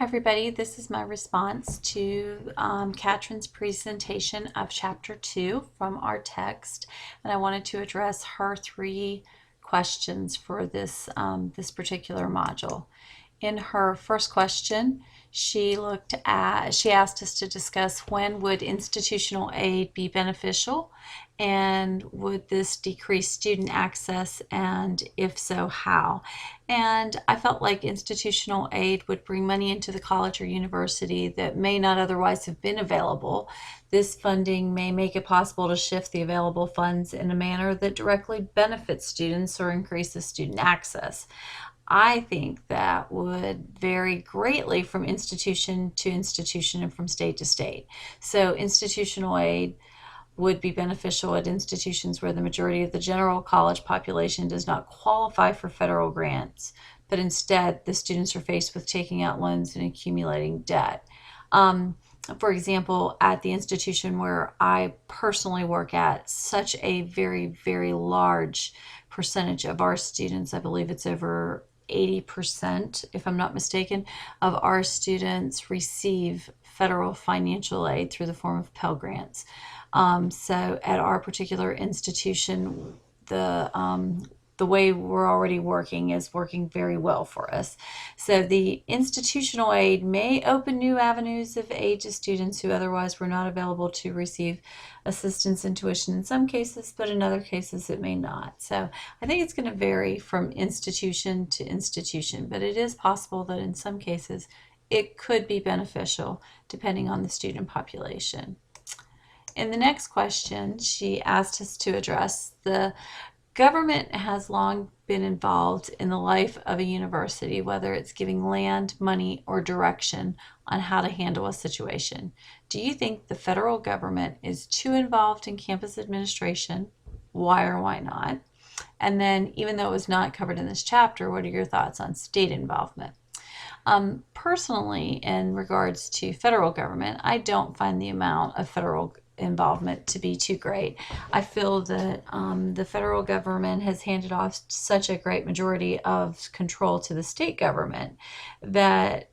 Hi everybody, this is my response to Katryn's presentation of Chapter 2 from our text, and I wanted to address her three questions for this particular module. In her first question, she asked us to discuss when would institutional aid be beneficial, and would this decrease student access, and if so, how? And I felt like institutional aid would bring money into the college or university that may not otherwise have been available. This funding may make it possible to shift the available funds in a manner that directly benefits students or increases student access. I think that would vary greatly from institution to institution and from state to state. So institutional aid would be beneficial at institutions where the majority of the general college population does not qualify for federal grants, but instead the students are faced with taking out loans and accumulating debt. For example, at the institution where I personally work at, such a very, very large percentage of our students, I believe it's over 80%, if I'm not mistaken, of our students receive federal financial aid through the form of Pell Grants. So at our particular institution, the way we're already working is working very well for us. So the institutional aid may open new avenues of aid to students who otherwise were not available to receive assistance and tuition in some cases, but in other cases it may not. So I think it's going to vary from institution to institution, but it is possible that in some cases it could be beneficial depending on the student population. In the next question, she asked us to address the government has long been involved in the life of a university, whether it's giving land, money, or direction on how to handle a situation. Do you think the federal government is too involved in campus administration? Why or why not? And then, even though it was not covered in this chapter, what are your thoughts on state involvement? Personally, in regards to federal government, I don't find the amount of federal involvement to be too great. I feel that the federal government has handed off such a great majority of control to the state government that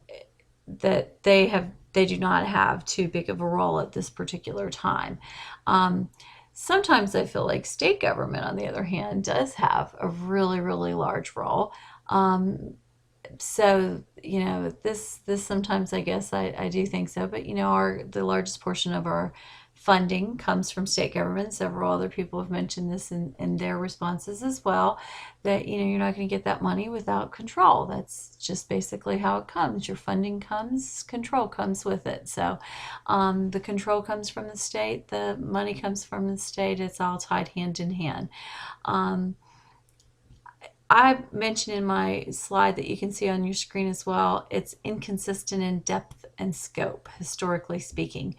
they do not have too big of a role at this particular time. Sometimes I feel like state government, on the other hand, does have a really, really large role. So this sometimes, I guess, I do think so, but the largest portion of our funding comes from state government. Several other people have mentioned this in their responses as well, that you're not going to get that money without control. That's just basically how it comes. Your funding comes, control comes with it. So the control comes from the state, the money comes from the state. It's all tied hand in hand. I mentioned in my slide that you can see on your screen as well, it's inconsistent in depth and scope, historically speaking.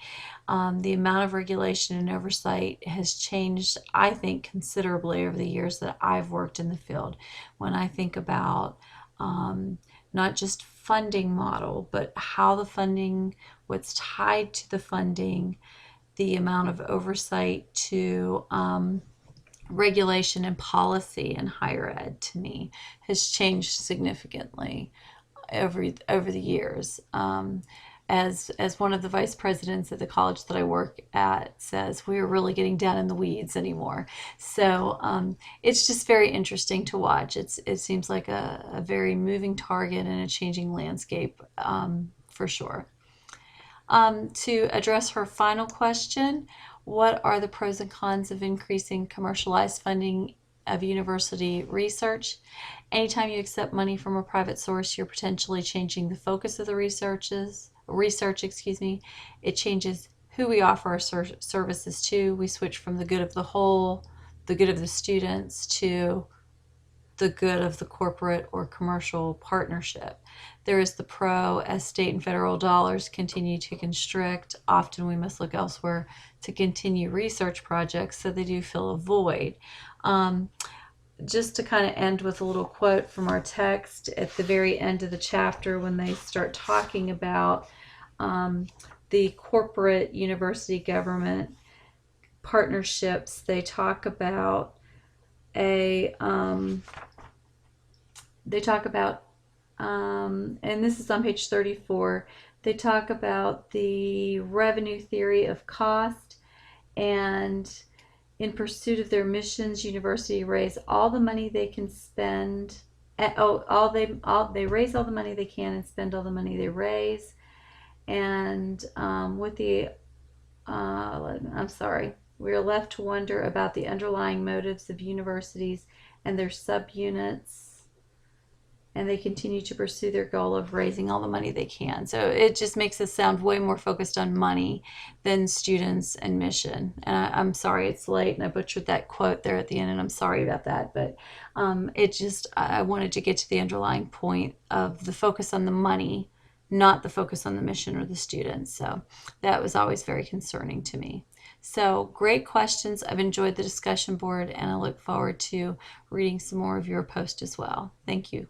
The amount of regulation and oversight has changed, I think, considerably over the years that I've worked in the field. When I think about not just funding model, but how the funding, what's tied to the funding, the amount of oversight to regulation and policy in higher ed, to me, has changed significantly over the years. As one of the vice presidents at the college that I work at says, we are really getting down in the weeds anymore. So it's just very interesting to watch. It seems like a very moving target and a changing landscape, for sure. To address her final question, what are the pros and cons of increasing commercialized funding of university research? Anytime you accept money from a private source, you're potentially changing the focus of the research, It changes who we offer our services to. We switch from the good of the whole, the good of the students, to the good of the corporate or commercial partnership. There is the pro, as state and federal dollars continue to constrict, often we must look elsewhere to continue research projects, so they do fill a void. Just to kind of end with a little quote from our text at the very end of the chapter, when they start talking about the corporate university government partnerships, they talk about and this is on page 34, they talk about the revenue theory of cost, and in pursuit of their missions, university raise all the money they can spend. They raise all the money they can and spend all the money they raise. And we are left to wonder about the underlying motives of universities and their subunits, and they continue to pursue their goal of raising all the money they can. So it just makes us sound way more focused on money than students and mission. And I'm sorry it's late and I butchered that quote there at the end, and I'm sorry about that. But I wanted to get to the underlying point of the focus on the money, not the focus on the mission or the students. So that was always very concerning to me. So great questions. I've enjoyed the discussion board, and I look forward to reading some more of your post as well. Thank you.